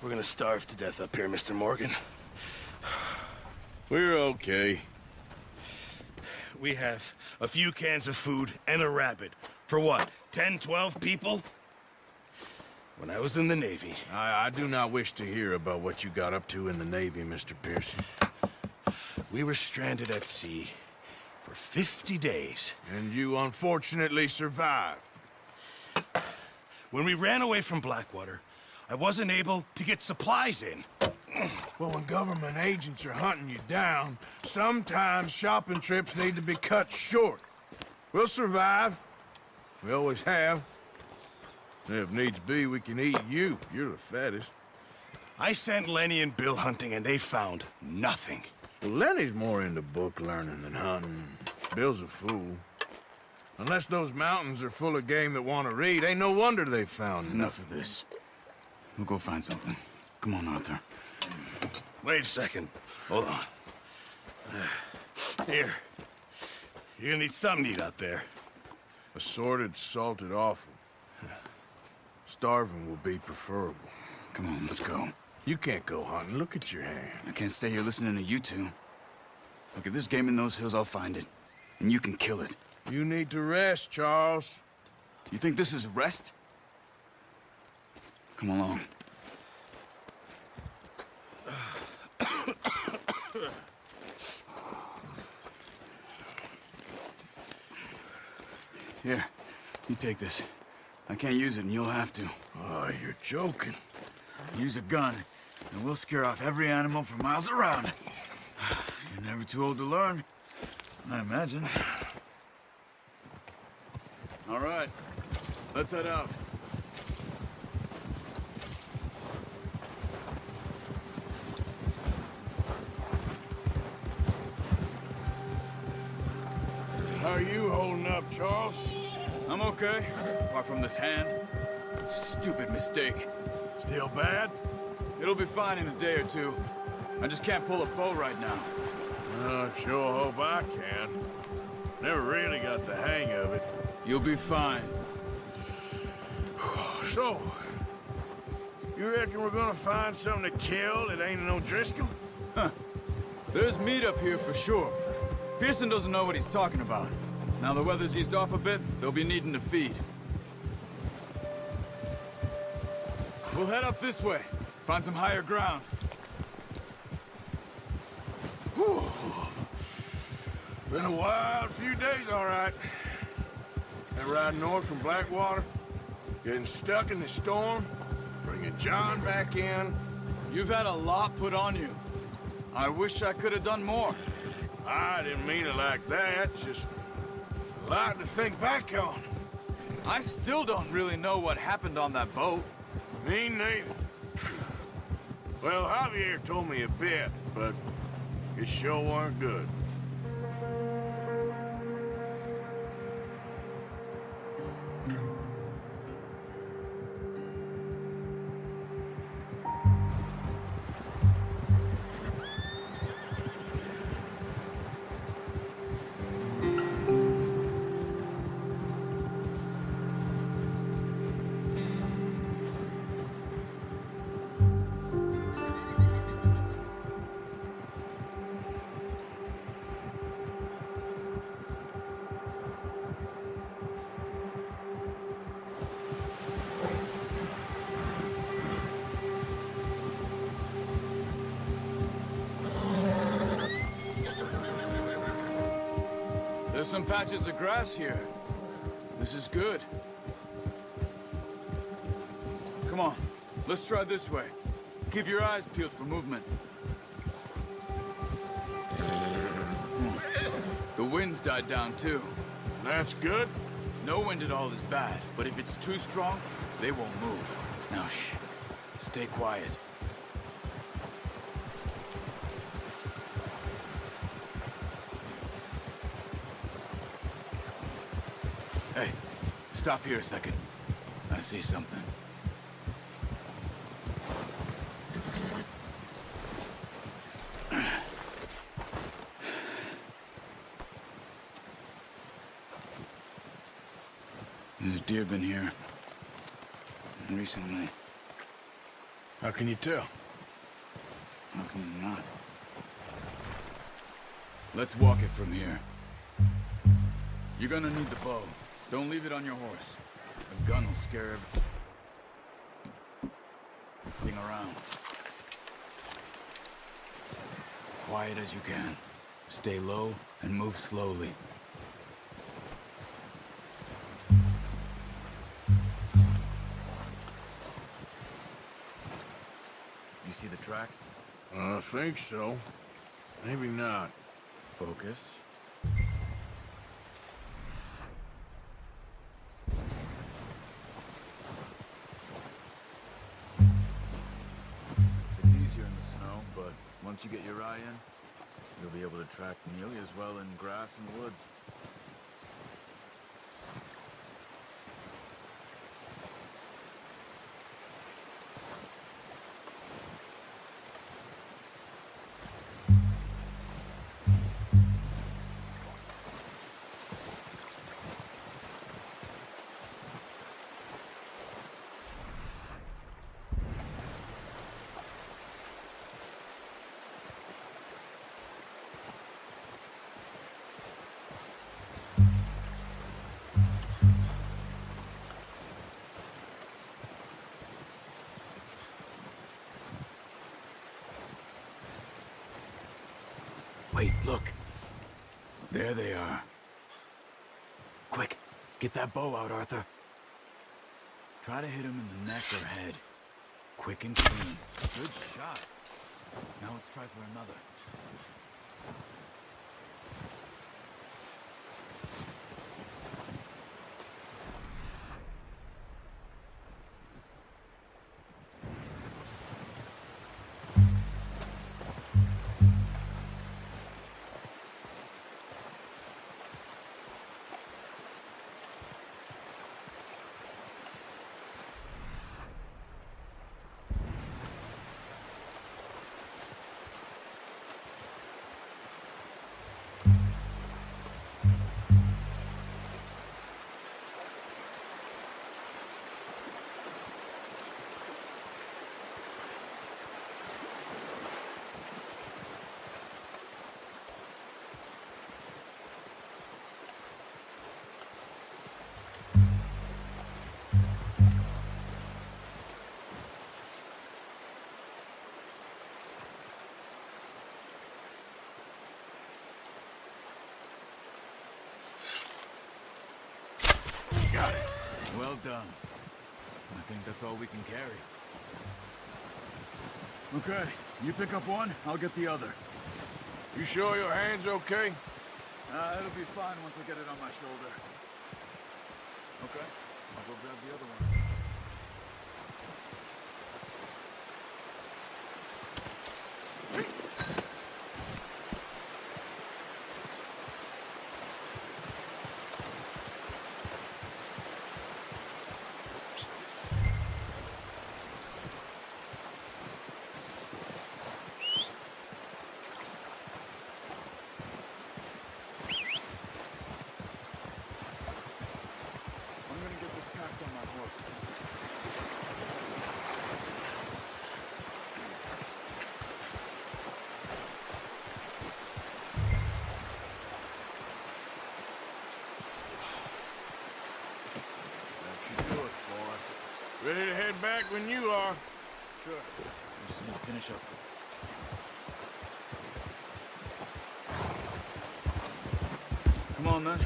We're gonna starve to death up here, Mr. Morgan. We're okay. We have a few cans of food and a rabbit. For what, 10, 12 people? When I was in the Navy... I do not wish to hear about what you got up to in the Navy, Mr. Pearson. We were stranded at sea for 50 days. And you unfortunately survived. When we ran away from Blackwater, I wasn't able to get supplies in. Well, when government agents are hunting you down, sometimes shopping trips need to be cut short. We'll survive. We always have. If needs be, we can eat you. You're the fattest. I sent Lenny and Bill hunting, and they found nothing. Well, Lenny's more into book learning than hunting. Bill's a fool. Unless those mountains are full of game that want to read, ain't no wonder they found Enough of this. We'll go find something. Come on, Arthur. Wait a second. Hold on. Here. You're gonna need something to eat out there. Assorted, salted offal. Starving will be preferable. Come on, let's go. You can't go hunting. Look at your hand. I can't stay here listening to you two. Look, if there's game in those hills, I'll find it. And you can kill it. You need to rest, Charles. You think this is rest? Come along. Here, you take this. I can't use it, and you'll have to. Oh, you're joking. Use a gun, and we'll scare off every animal for miles around. You're never too old to learn, I imagine. All right, let's head out. How are you holding up, Charles? I'm okay, apart from this hand. Stupid mistake. Still bad? It'll be fine in a day or two. I just can't pull a bow right now. I sure hope I can. Never really got the hang of it. You'll be fine. So, you reckon we're gonna find something to kill that ain't no Driscoll? There's meat up here for sure. Pearson doesn't know what he's talking about. Now the weather's eased off a bit, they'll be needing to feed. We'll head up this way. Find some higher ground. Whew. Been a wild few days, all right. That ride north from Blackwater, getting stuck in the storm, bringing John back in. You've had a lot put on you. I wish I could have done more. I didn't mean it like that, just a lot to think back on. I still don't really know what happened on that boat. Me neither. Well, Javier told me a bit, but it sure weren't good. There's some patches of grass here. This is good. Come on, let's try this way. Keep your eyes peeled for movement. The wind's died down too. That's good. No wind at all is bad, but if it's too strong, they won't move. Now shh, stay quiet. Hey, stop here a second. I see something. There's deer been here recently. How can you tell? How can you not? Let's walk it from here. You're gonna need the bow. Don't leave it on your horse. A gun will scare everything around. Quiet as you can. Stay low and move slowly. You see the tracks? I think so. Maybe not. Focus. It's easier in the snow, but once you get your eye in, you'll be able to track nearly as well in grass and woods. Wait, look. There they are. Quick, get that bow out, Arthur. Try to hit him in the neck or head. Quick and clean. Good shot. Now let's try for another. Got it. Well done. I think that's all we can carry. Okay, you pick up one, I'll get the other. You sure your hand's okay? It'll be fine once I get it on my shoulder. Okay, I'll go grab the other one. I'm gonna get this packed on my horse. That should do it, boy. Ready to head back when you are. Sure. I just need to finish up. Come on then.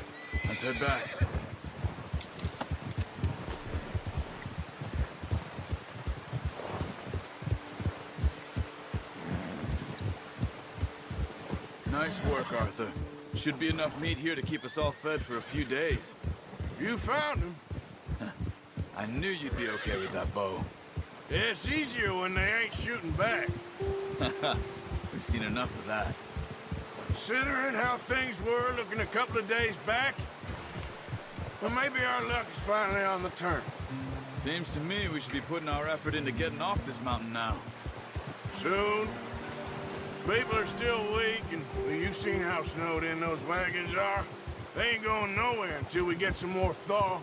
Let's head back. Nice work, Arthur. Should be enough meat here to keep us all fed for a few days. You found him. I knew you'd be okay with that bow. It's easier when they ain't shooting back. We've seen enough of that. Considering how things were looking a couple of days back, well, maybe our luck is finally on the turn. Seems to me we should be putting our effort into getting off this mountain now. Soon. People are still weak, and well, you've seen how snowed in those wagons are. They ain't going nowhere until we get some more thaw.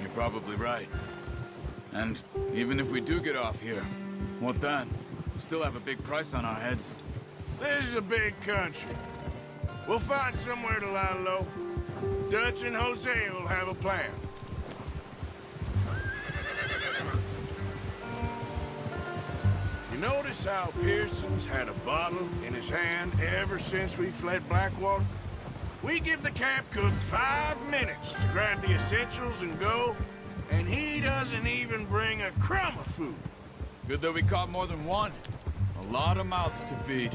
You're probably right. And even if we do get off here, what then? We still have a big price on our heads. This is a big country. We'll find somewhere to lie low. Dutch and Hosea will have a plan. You notice how Pearson's had a bottle in his hand ever since we fled Blackwater? We give the camp cook 5 minutes to grab the essentials and go, and he doesn't even bring a crumb of food. Good that we caught more than one. A lot of mouths to feed.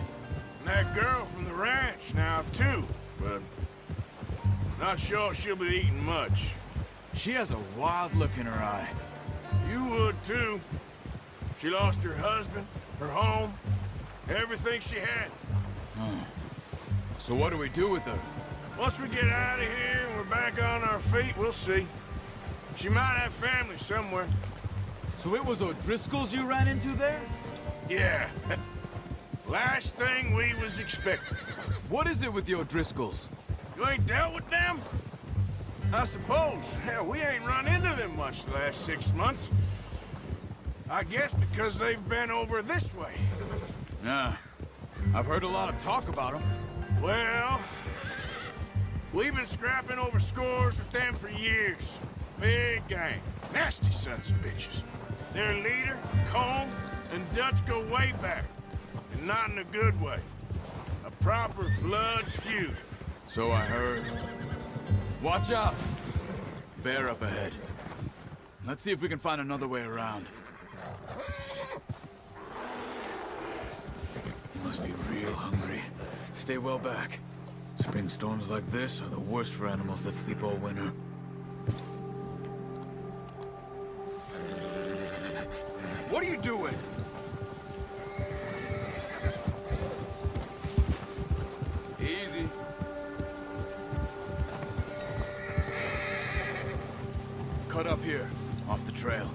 And that girl from the ranch now, too, but not sure she'll be eating much. She has a wild look in her eye. You would, too. She lost her husband, her home, everything she had. So what do we do with her? Once we get out of here and we're back on our feet, we'll see. She might have family somewhere. So it was O'Driscoll's you ran into there? Yeah. Last thing we was expecting. What is it with the O'Driscolls? You ain't dealt with them? I suppose. Hell, we ain't run into them much the last 6 months. I guess because they've been over this way. Yeah. I've heard a lot of talk about them. Well, we've been scrapping over scores with them for years. Big gang. Nasty sons of bitches. Their leader, Cone, and Dutch go way back. And not in a good way. A proper blood feud. So I heard. Watch out! Bear up ahead. Let's see if we can find another way around. You must be real hungry. Stay well back. Spring storms like this are the worst for animals that sleep all winter. What are you doing? Easy. Cut up here, off the trail.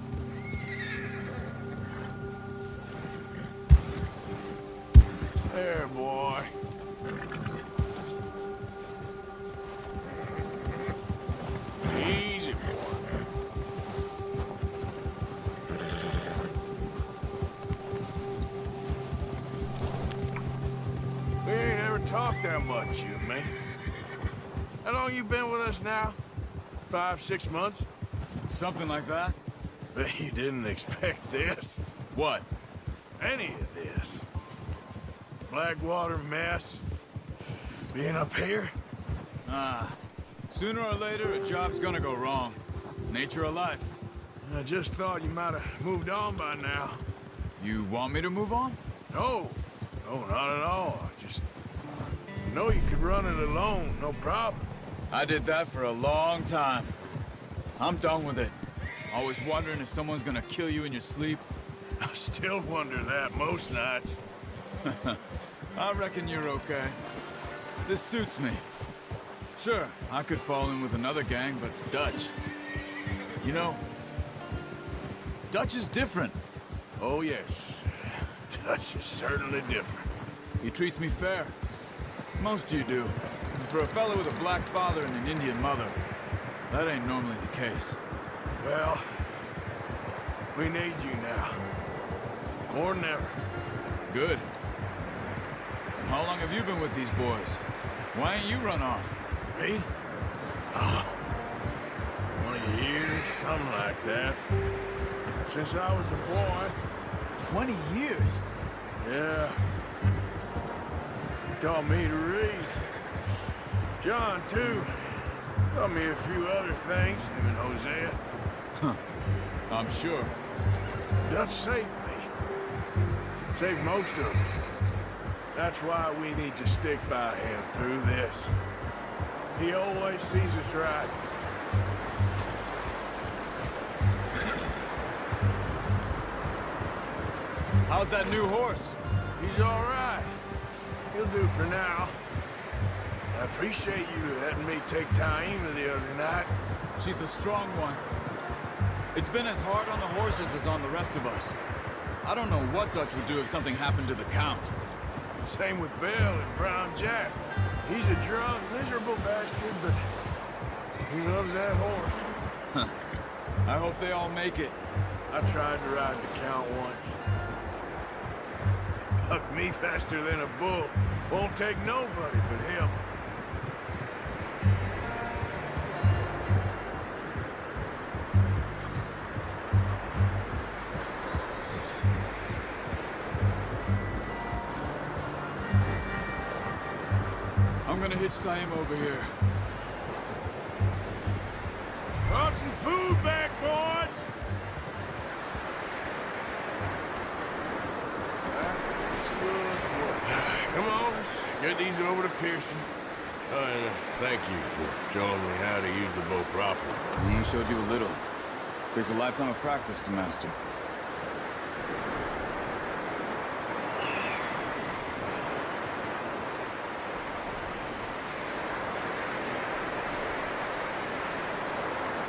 There, boy. Easy, boy. We ain't ever talked that much, you and me. How long you been with us now? 5, 6 months? Something like that? Bet you didn't expect this. What? Any of this. Blackwater mess. Being up here? Sooner or later, a job's gonna go wrong. Nature of life. I just thought you might have moved on by now. You want me to move on? No. No, not at all. I just know you could run it alone, no problem. I did that for a long time. I'm done with it. Always wondering if someone's gonna kill you in your sleep. I still wonder that most nights. I reckon you're okay. This suits me. Sure, I could fall in with another gang, but Dutch... You know, Dutch is different. Oh, yes. Dutch is certainly different. He treats me fair. Most you do. And for a fellow with a black father and an Indian mother, that ain't normally the case. Well, we need you now. More than ever. Good. And how long have you been with these boys? Why ain't you run off? Me? Oh, 20 years, something like that. Since I was a boy. 20 years? Yeah. Taught me to read. John, too. Taught me a few other things, him and Hosea. I'm sure. Dutch saved me. Saved most of us. That's why we need to stick by him through this. He always sees us right. How's that new horse? He's all right. He'll do for now. I appreciate you letting me take Taima the other night. She's a strong one. It's been as hard on the horses as on the rest of us. I don't know what Dutch would do if something happened to the Count. Same with Bill and Brown Jack. He's a drunk, miserable bastard, but he loves that horse. I hope they all make it. I tried to ride the Count once. Bucked me faster than a bull. Won't take nobody but him. I'm gonna hitch tie him over here. Brought some food back, boys! Come on, let's get these over to Pearson. Oh, and thank you for showing me how to use the bow properly. I only showed you a little. Takes a lifetime of practice to master.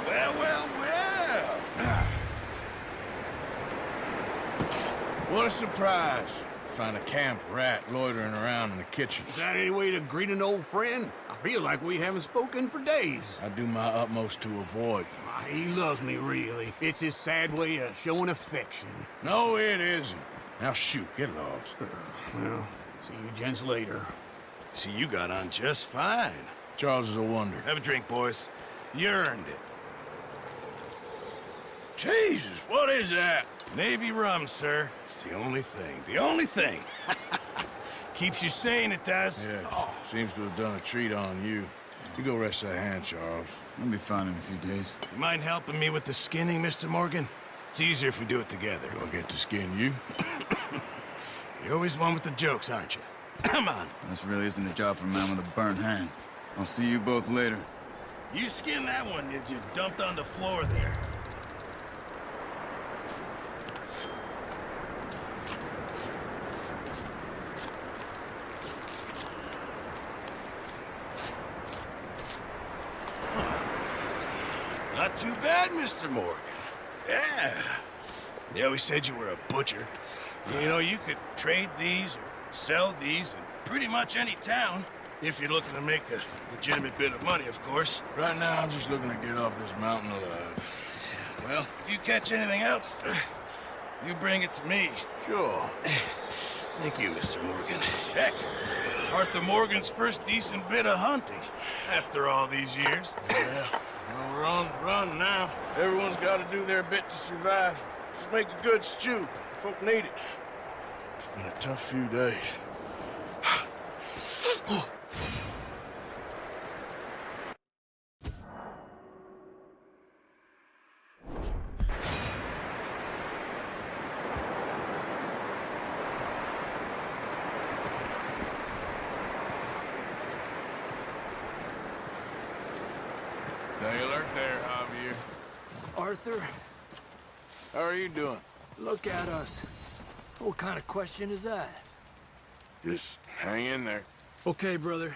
Well, well, well. What a surprise. Find a camp rat loitering around in the kitchen. Is that any way to greet an old friend? I feel like we haven't spoken for days. I do my utmost to avoid you. He loves me, really. It's his sad way of showing affection. No, it isn't. Now shoot, get lost. Well, see you gents later. See, you got on just fine. Charles is a wonder. Have a drink, boys. You earned it. Jesus, what is that? Navy rum, sir. It's the only thing. The only thing. Keeps you sane, it does. Yeah, seems to have done a treat on you. You go rest that hand, Charles. I'll be fine in a few days. You mind helping me with the skinning, Mr. Morgan? It's easier if we do it together. Do I get to skin you? You're always one with the jokes, aren't you? Come on. This really isn't a job for a man with a burnt hand. I'll see you both later. You skinned that one that you dumped on the floor there. Not too bad, Mr. Morgan. Yeah. They always said you were a butcher. You know, you could trade these or sell these in pretty much any town. If you're looking to make a legitimate bit of money, of course. Right now, I'm just looking to get off this mountain alive. Well, if you catch anything else, you bring it to me. Sure. Thank you, Mr. Morgan. Heck, Arthur Morgan's first decent bit of hunting after all these years. Yeah. Well, we're on the run now. Everyone's got to do their bit to survive. Just make a good stew. Folk need it. It's been a tough few days. Stay alert there, Javier. Arthur, How are you doing? look at us. What kind of question is that? Just hang in there. Okay, brother.